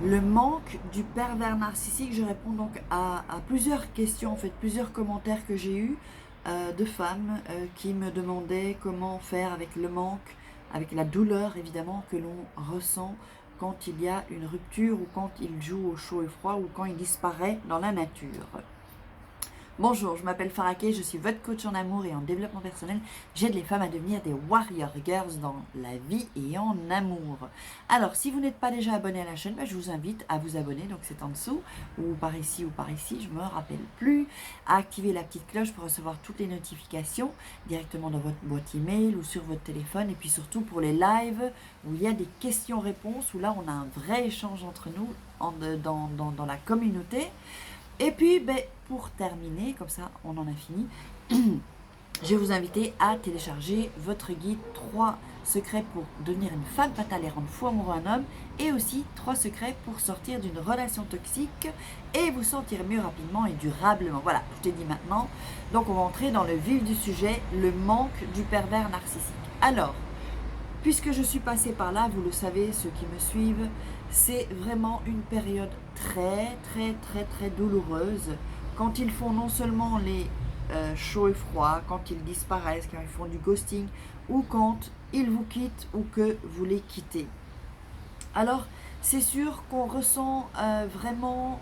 Le manque du pervers narcissique, je réponds donc à plusieurs questions, en fait, plusieurs commentaires que j'ai eus de femmes qui me demandaient comment faire avec le manque, avec la douleur évidemment que l'on ressent quand il y a une rupture ou quand il joue au chaud et froid ou quand il disparaît dans la nature. Bonjour, je m'appelle Faraké, je suis votre coach en amour et en développement personnel. J'aide les femmes à devenir des warrior girls dans la vie et en amour. Alors, si vous n'êtes pas déjà abonné à la chaîne, je vous invite à vous abonner, donc c'est en dessous, ou par ici, je me rappelle plus, à activer la petite cloche pour recevoir toutes les notifications directement dans votre boîte email ou sur votre téléphone, et puis surtout pour les lives où il y a des questions-réponses, où là on a un vrai échange entre nous dans la communauté. Et puis, pour terminer, comme ça on en a fini, je vais vous inviter à télécharger votre guide 3 secrets pour devenir une femme fatale et rendre fou amoureux un homme, et aussi 3 secrets pour sortir d'une relation toxique et vous sentir mieux rapidement et durablement. Voilà, je t'ai dit maintenant. Donc on va entrer dans le vif du sujet, le manque du pervers narcissique. Alors, puisque je suis passée par là, vous le savez, ceux qui me suivent, c'est vraiment une période très douloureuse quand ils font non seulement les chauds et froids, quand ils disparaissent, quand ils font du ghosting ou quand ils vous quittent ou que vous les quittez. Alors, c'est sûr qu'on ressent vraiment,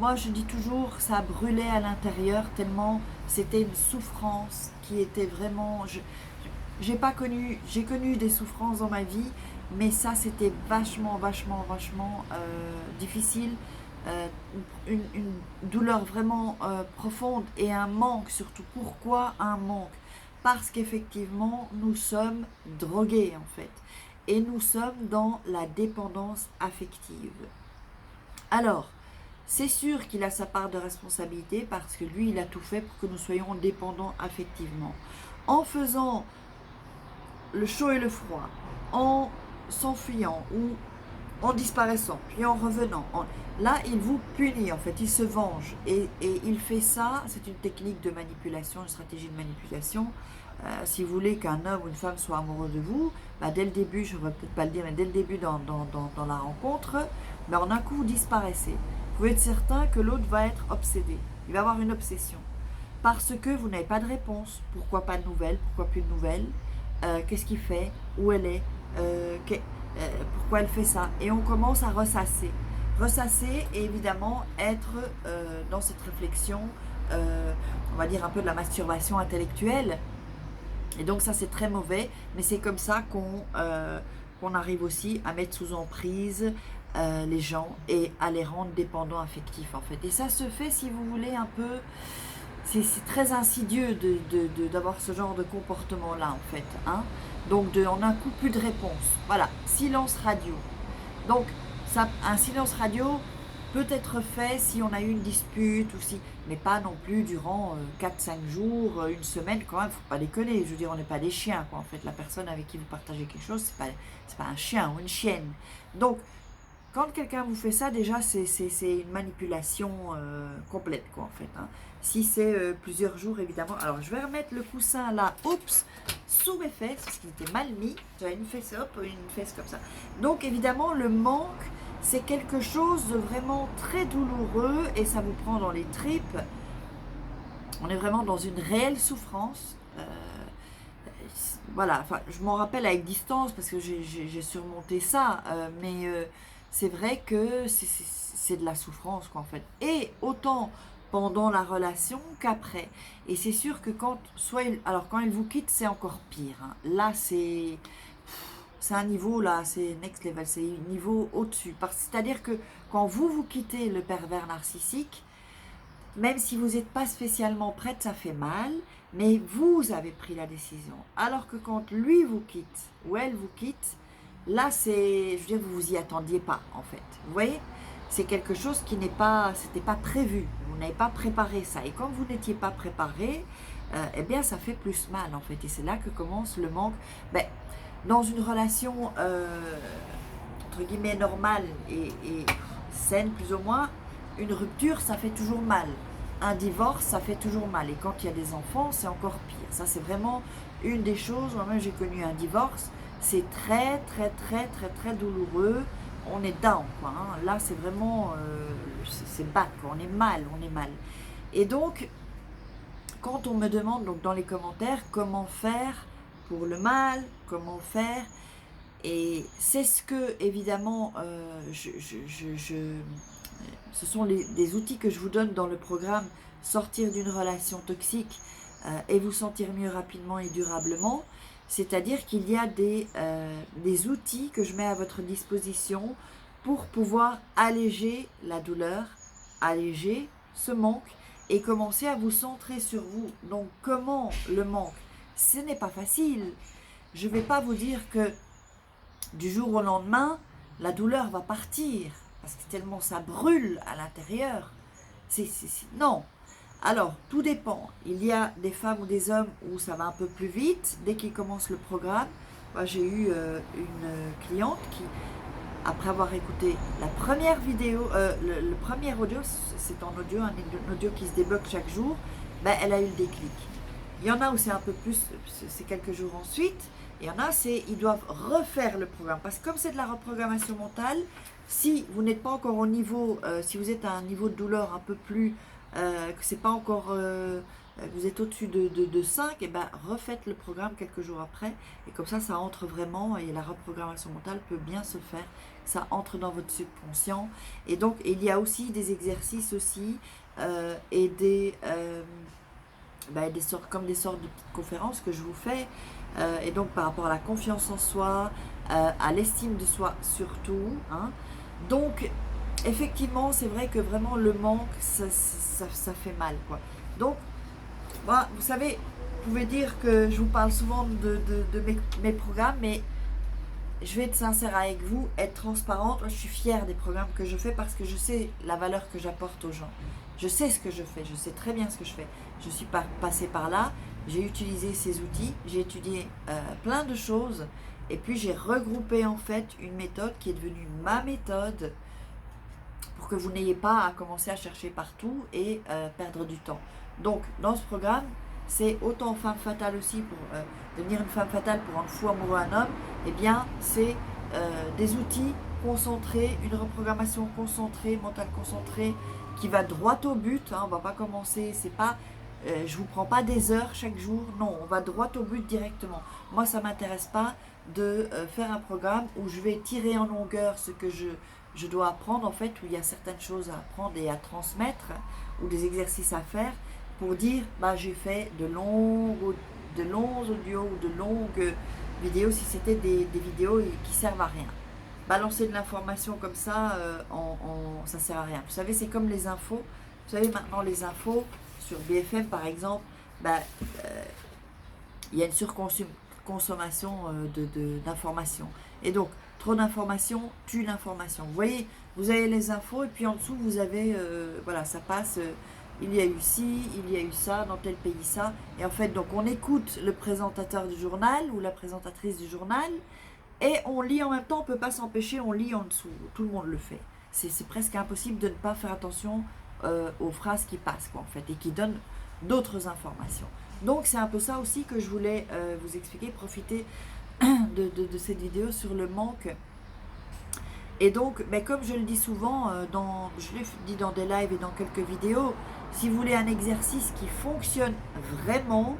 moi je dis toujours, ça brûlait à l'intérieur tellement c'était une souffrance qui était vraiment... J'ai connu des souffrances dans ma vie, mais ça c'était vachement difficile, une douleur vraiment profonde et un manque surtout. Pourquoi un manque? Parce qu'effectivement nous sommes drogués en fait, et nous sommes dans la dépendance affective. Alors, c'est sûr qu'il a sa part de responsabilité parce que lui, il a tout fait pour que nous soyons dépendants affectivement. En faisant le chaud et le froid, en s'enfuyant ou en disparaissant, puis en revenant. Là, il vous punit, en fait, il se venge. Et il fait ça, c'est une technique de manipulation, une stratégie de manipulation. Si vous voulez qu'un homme ou une femme soit amoureux de vous, dès le début, je ne vais peut-être pas le dire, mais dès le début dans la rencontre, en un coup, vous disparaissez. Vous pouvez être certain que l'autre va être obsédé. Il va avoir une obsession. Parce que vous n'avez pas de réponse. Pourquoi pas de nouvelles? Pourquoi plus de nouvelles? Qu'est-ce qu'il fait? Où elle est? Pourquoi elle fait ça? Et on commence à ressasser. Ressasser et évidemment être dans cette réflexion, on va dire un peu de la masturbation intellectuelle. Et donc ça c'est très mauvais, mais c'est comme ça qu'on arrive aussi à mettre sous emprise les gens et à les rendre dépendants affectifs en fait. Et ça se fait, si vous voulez, un peu... C'est très insidieux d'avoir ce genre de comportement-là, en fait. Hein. Donc, en un coup, plus de réponse. Voilà, silence radio. Donc, un silence radio peut être fait si on a eu une dispute, ou si, mais pas non plus durant 4-5 jours, une semaine, quand même, faut pas déconner. Je veux dire, on n'est pas des chiens, quoi. En fait, la personne avec qui vous partagez quelque chose, c'est pas un chien ou une chienne. Donc, quand quelqu'un vous fait ça, déjà, c'est une manipulation complète, quoi, en fait. Hein. Si c'est plusieurs jours, évidemment. Alors, je vais remettre le coussin là, oups, sous mes fesses, parce qu'il était mal mis. J'avais une fesse, hop, une fesse comme ça. Donc, évidemment, le manque, c'est quelque chose de vraiment très douloureux et ça vous prend dans les tripes. On est vraiment dans une réelle souffrance. Voilà, enfin, je m'en rappelle avec distance parce que j'ai surmonté ça, mais c'est vrai que c'est de la souffrance, quoi, en fait. Et autant pendant la relation qu'après. Et c'est sûr que quand il vous quitte, c'est encore pire. Hein. Là, c'est un niveau, là, c'est next level, c'est un niveau au-dessus. C'est-à-dire que quand vous quittez le pervers narcissique, même si vous n'êtes pas spécialement prête, ça fait mal, mais vous avez pris la décision. Alors que quand lui vous quitte, ou elle vous quitte, là, je veux dire, vous vous y attendiez pas, en fait. Vous voyez? C'est quelque chose qui c'était pas prévu. Vous n'avez pas préparé ça. Et quand vous n'étiez pas préparé, eh bien, ça fait plus mal, en fait. Et c'est là que commence le manque. Dans une relation, entre guillemets, normale et saine, plus ou moins, une rupture, ça fait toujours mal. Un divorce, ça fait toujours mal. Et quand il y a des enfants, c'est encore pire. Ça, c'est vraiment une des choses. Moi-même, j'ai connu un divorce. C'est très douloureux. on est down, quoi, hein. Là, c'est vraiment, c'est bad, quoi. On est mal, on est mal. Et donc, quand on me demande donc dans les commentaires comment faire pour le mal, comment faire, et c'est ce que évidemment ce sont des outils que je vous donne dans le programme Sortir d'une relation toxique et vous sentir mieux rapidement et durablement. C'est-à-dire qu'il y a des outils que je mets à votre disposition pour pouvoir alléger la douleur, alléger ce manque et commencer à vous centrer sur vous. Donc comment le manque? Ce n'est pas facile. Je ne vais pas vous dire que du jour au lendemain, la douleur va partir, parce que tellement ça brûle à l'intérieur. Non. Alors, tout dépend. Il y a des femmes ou des hommes où ça va un peu plus vite, dès qu'ils commencent le programme. Moi, j'ai eu une cliente qui, après avoir écouté la première vidéo, le premier audio, c'est en audio, un audio qui se débloque chaque jour, ben, elle a eu le déclic. Il y en a où c'est un peu plus, c'est quelques jours ensuite. Il y en a, ils doivent refaire le programme. Parce que comme c'est de la reprogrammation mentale, si vous n'êtes pas encore au niveau, si vous êtes à un niveau de douleur un peu plus, que c'est pas encore, vous êtes au-dessus de 5, et ben refaites le programme quelques jours après. Et comme ça entre vraiment, et la reprogrammation mentale peut bien se faire. Ça entre dans votre subconscient. Et donc, il y a aussi des exercices aussi, et comme des sortes de petites conférences que je vous fais, et donc par rapport à la confiance en soi, à l'estime de soi surtout, hein. Donc effectivement c'est vrai que vraiment le manque ça fait mal, quoi. Donc moi, vous savez, vous pouvez dire que je vous parle souvent de mes programmes, mais je vais être sincère avec vous, être transparente. Moi, je suis fière des programmes que je fais parce que je sais la valeur que j'apporte aux gens. Je sais ce que je fais, je sais très bien ce que je fais. Je suis passée par là, j'ai utilisé ces outils, j'ai étudié plein de choses et puis j'ai regroupé en fait une méthode qui est devenue ma méthode pour que vous n'ayez pas à commencer à chercher partout et perdre du temps. Donc, dans ce programme, c'est autant femme fatale aussi pour devenir une femme fatale pour rendre fou amoureux un homme, eh bien, c'est des outils concentrés, une reprogrammation concentrée, mentale concentrée, qui va droit au but, hein. On va pas commencer, c'est pas, je vous prends pas des heures chaque jour, non, on va droit au but directement. Moi, ça m'intéresse pas de faire un programme où je vais tirer en longueur ce que je dois apprendre, en fait, où il y a certaines choses à apprendre et à transmettre, ou des exercices à faire, pour dire, bah, j'ai fait de longs audios ou de longues vidéos, si c'était des vidéos qui servent à rien. Balancer de l'information comme ça, ça sert à rien. Vous savez, c'est comme les infos. Vous savez, maintenant, les infos, sur BFM par exemple, bah, il y a une surconsommation d'informations. Et donc, trop d'informations tue l'information. Vous voyez, vous avez les infos et puis en dessous, vous avez, voilà, ça passe, il y a eu ci, il y a eu ça, dans tel pays ça. Et en fait, donc on écoute le présentateur du journal ou la présentatrice du journal et on lit en même temps, on ne peut pas s'empêcher, on lit en dessous. Tout le monde le fait. C'est presque impossible de ne pas faire attention aux phrases qui passent, quoi, en fait, et qui donnent d'autres informations. Donc c'est un peu ça aussi que je voulais vous expliquer, profiter de cette vidéo sur le manque. Et donc, mais comme je le dis souvent, je l'ai dit dans des lives et dans quelques vidéos, si vous voulez un exercice qui fonctionne vraiment,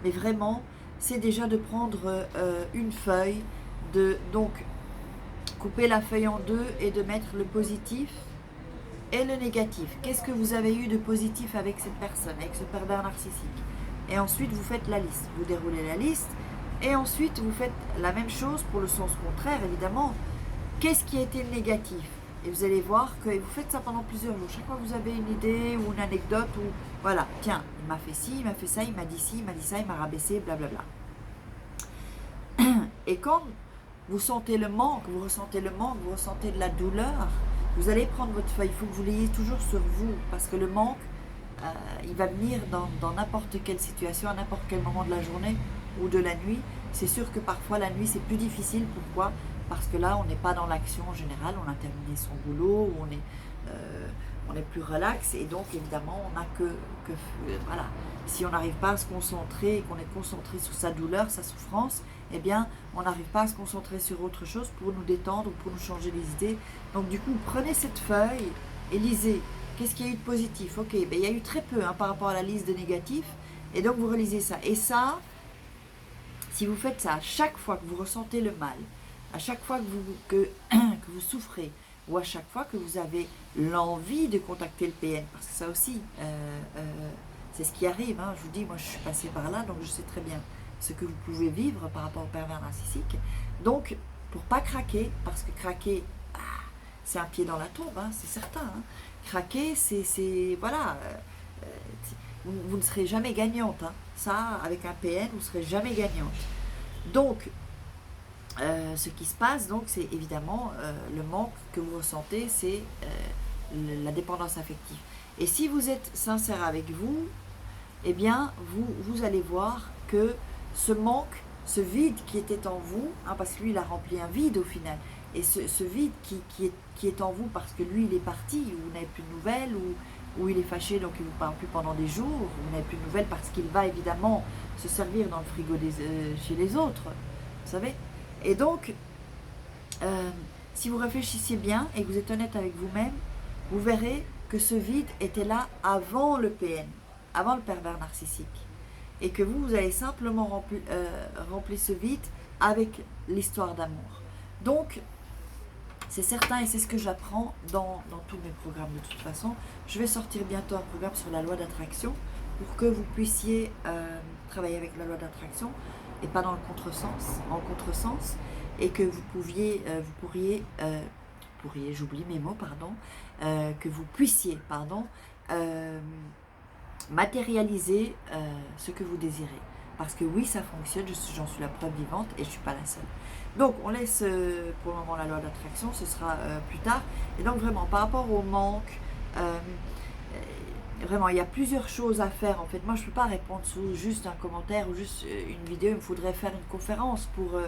mais vraiment, c'est déjà de prendre une feuille, donc couper la feuille en deux et de mettre le positif et le négatif. Qu'est-ce que vous avez eu de positif avec cette personne, avec ce pervers narcissique? Et ensuite, vous faites la liste. Vous déroulez la liste. Et ensuite, vous faites la même chose pour le sens contraire, évidemment. Qu'est-ce qui a été négatif? Et vous allez voir que vous faites ça pendant plusieurs jours. Chaque fois que vous avez une idée ou une anecdote, ou voilà, tiens, il m'a fait ci, il m'a fait ça, il m'a dit ci, il m'a dit ça, il m'a rabaissé, blablabla. Et quand vous sentez le manque, vous ressentez de la douleur, vous allez prendre votre feuille. Il faut que vous l'ayez toujours sur vous, parce que le manque, il va venir dans n'importe quelle situation, à n'importe quel moment de la journée ou de la nuit. C'est sûr que parfois la nuit c'est plus difficile. Pourquoi? parce que là, on n'est pas dans l'action en général, on a terminé son boulot, on est plus relax, et donc évidemment, on n'a voilà, si on n'arrive pas à se concentrer, et qu'on est concentré sur sa douleur, sa souffrance, eh bien, on n'arrive pas à se concentrer sur autre chose pour nous détendre ou pour nous changer les idées. Donc du coup, prenez cette feuille et lisez. Qu'est-ce qu'il y a eu de positif? Ok, ben, il y a eu très peu par rapport à la liste de négatifs, et donc vous relisez ça. Et ça, si vous faites ça à chaque fois que vous ressentez le mal, à chaque fois que vous souffrez, ou à chaque fois que vous avez l'envie de contacter le PN, parce que ça aussi, c'est ce qui arrive, hein. Je vous dis, moi je suis passée par là, donc je sais très bien ce que vous pouvez vivre par rapport au pervers narcissique. Donc, pour pas craquer, parce que craquer, c'est un pied dans la tombe, hein, c'est certain. Hein. Craquer, voilà, vous ne serez jamais gagnante. Hein. Ça, avec un PN, vous ne serez jamais gagnante. Donc, ce qui se passe, donc, c'est évidemment le manque que vous ressentez, c'est la dépendance affective. Et si vous êtes sincère avec vous, eh bien, vous allez voir que ce manque, ce vide qui était en vous, hein, parce que lui, il a rempli un vide au final, et ce vide qui est en vous parce que lui, il est parti, ou vous n'avez plus de nouvelles, ou il est fâché, donc il ne vous parle plus pendant des jours, ou vous n'avez plus de nouvelles parce qu'il va évidemment se servir dans le frigo chez les autres, vous savez. Et donc, si vous réfléchissez bien et que vous êtes honnête avec vous-même, vous verrez que ce vide était là avant le PN, avant le pervers narcissique. Et que vous avez simplement rempli ce vide avec l'histoire d'amour. Donc, c'est certain, et c'est ce que j'apprends dans tous mes programmes de toute façon. Je vais sortir bientôt un programme sur la loi d'attraction pour que vous puissiez travailler avec la loi d'attraction et pas dans le en contresens, et que vous pourriez, j'oublie mes mots, pardon, que vous puissiez, matérialiser ce que vous désirez. Parce que oui, ça fonctionne, j'en suis la preuve vivante et je ne suis pas la seule. Donc, on laisse pour le moment la loi d'attraction, ce sera plus tard. Et donc, vraiment, par rapport au manque, vraiment, il y a plusieurs choses à faire. En fait, moi, je ne peux pas répondre sous juste un commentaire ou juste une vidéo. Il me faudrait faire une conférence pour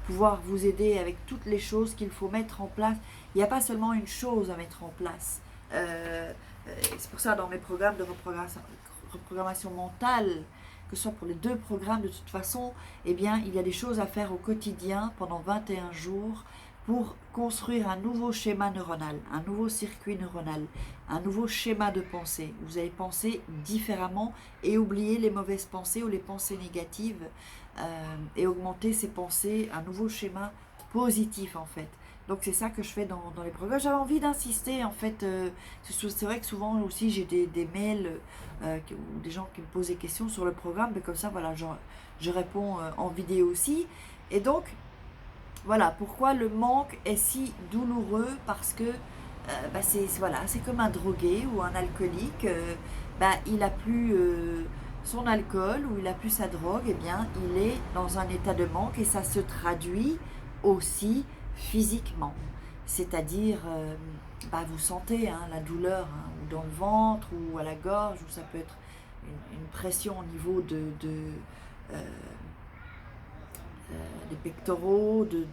pouvoir vous aider avec toutes les choses qu'il faut mettre en place. Il n'y a pas seulement une chose à mettre en place. C'est pour ça, dans mes programmes de reprogrammation mentale, que ce soit pour les 2 programmes, de toute façon, eh bien, il y a des choses à faire au quotidien pendant 21 jours pour construire un nouveau schéma neuronal, un nouveau circuit neuronal, un nouveau schéma de pensée. Vous allez penser différemment et oublier les mauvaises pensées ou les pensées négatives et augmenter ces pensées, un nouveau schéma positif en fait. Donc c'est ça que je fais dans les programmes. J'avais envie d'insister en fait. C'est vrai que souvent aussi j'ai des mails ou des gens qui me posent des questions sur le programme. Mais comme ça, voilà, je réponds en vidéo aussi. Et donc, voilà, pourquoi le manque est si douloureux? Parce que c'est comme un drogué ou un alcoolique. Il n'a plus son alcool ou il n'a plus sa drogue. Eh bien, il est dans un état de manque et ça se traduit aussi physiquement, c'est-à-dire vous sentez la douleur ou dans le ventre ou à la gorge, ou ça peut être une pression au niveau des pectoraux, je ne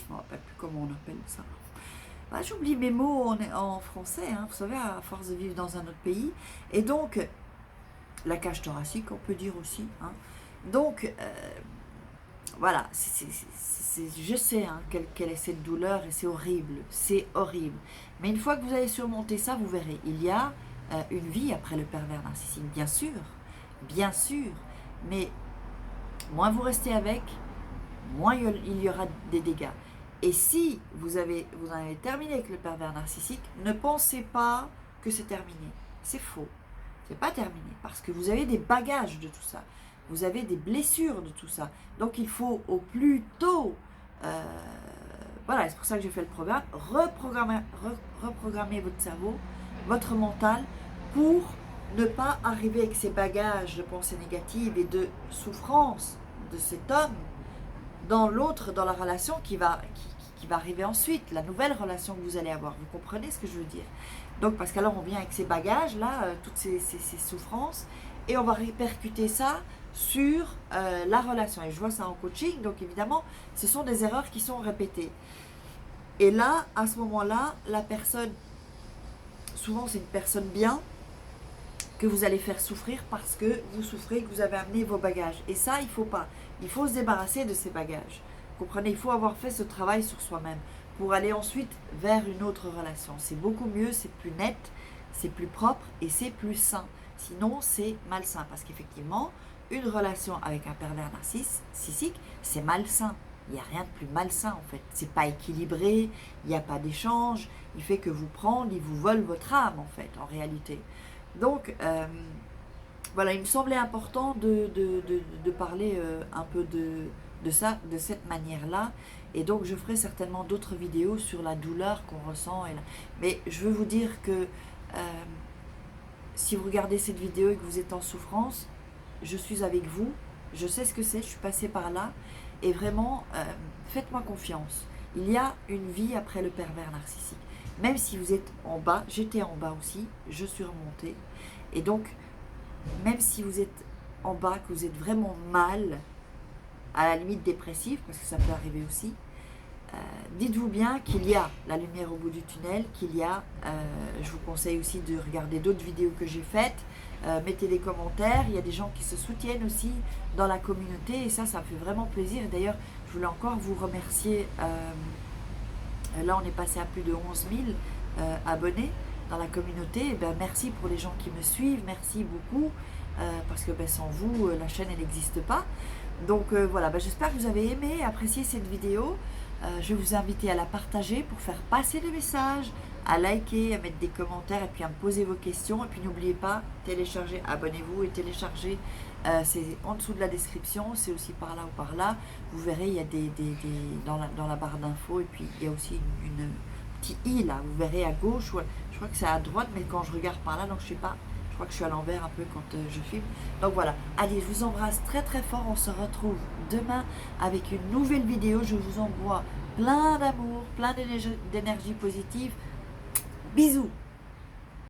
me rappelle plus comment on appelle ça. J'oublie mes mots en français, vous savez, à force de vivre dans un autre pays. Et donc, la cage thoracique, on peut dire aussi. Donc, voilà, je sais quelle est cette douleur et c'est horrible. Mais une fois que vous avez surmonté ça, vous verrez, il y a une vie après le pervers narcissique, bien sûr, mais moins vous restez avec, moins il y aura des dégâts. Et si vous en avez terminé avec le pervers narcissique, ne pensez pas que c'est terminé. C'est faux, c'est pas terminé, parce que vous avez des bagages de tout ça. Vous avez des blessures de tout ça. Donc, il faut au plus tôt, c'est pour ça que j'ai fait le programme, reprogrammer votre cerveau, votre mental, pour ne pas arriver avec ces bagages de pensées négatives et de souffrance de cet homme dans la relation qui va arriver ensuite, la nouvelle relation que vous allez avoir. Vous comprenez ce que je veux dire? Donc, parce qu'alors, on vient avec ces bagages-là, toutes ces souffrances, et on va répercuter ça sur la relation. Et je vois ça en coaching, donc évidemment, ce sont des erreurs qui sont répétées. Et là, à ce moment-là, la personne, souvent c'est une personne bien, que vous allez faire souffrir parce que vous souffrez, que vous avez amené vos bagages. Et ça, il ne faut pas. Il faut se débarrasser de ces bagages. Vous comprenez, il faut avoir fait ce travail sur soi-même pour aller ensuite vers une autre relation. C'est beaucoup mieux, c'est plus net, c'est plus propre et c'est plus sain. Sinon, c'est malsain parce qu'effectivement, une relation avec un pervers narcissique, c'est malsain. Il n'y a rien de plus malsain en fait. C'est pas équilibré, il n'y a pas d'échange. Il fait que vous prendre, il vous vole votre âme en fait, en réalité. Donc, voilà, il me semblait important de parler un peu de ça, de cette manière-là. Et donc, je ferai certainement d'autres vidéos sur la douleur qu'on ressent. Mais je veux vous dire que si vous regardez cette vidéo et que vous êtes en souffrance, je suis avec vous. Je sais ce que c'est, je suis passée par là. Et vraiment, faites-moi confiance. Il y a une vie après le pervers narcissique. Même si vous êtes en bas, j'étais en bas aussi, je suis remontée. Et donc, même si vous êtes en bas, que vous êtes vraiment mal, à la limite dépressif, parce que ça peut arriver aussi, dites-vous bien qu'il y a la lumière au bout du tunnel, qu'il y a, je vous conseille aussi de regarder d'autres vidéos que j'ai faites, mettez des commentaires, il y a des gens qui se soutiennent aussi dans la communauté, et ça me fait vraiment plaisir. D'ailleurs, je voulais encore vous remercier. Là, on est passé à plus de 11 000 abonnés dans la communauté. Et ben, merci pour les gens qui me suivent, merci beaucoup, parce que ben, sans vous, la chaîne, elle n'existe pas. Donc voilà, ben, j'espère que vous avez aimé, apprécié cette vidéo. Je vais vous inviter à la partager pour faire passer le message, à liker, à mettre des commentaires et puis à me poser vos questions. Et puis n'oubliez pas, téléchargez, abonnez-vous et téléchargez. C'est en dessous de la description, c'est aussi par là ou par là. Vous verrez, il y a dans la barre d'infos et puis il y a aussi une petite i là. Vous verrez à gauche, ouais, je crois que c'est à droite, mais quand je regarde par là, donc je sais pas. Je crois que je suis à l'envers un peu quand je filme. Donc voilà, allez, je vous embrasse très très fort. On se retrouve demain avec une nouvelle vidéo. Je vous envoie plein d'amour, plein d'énergie positive. Bisous.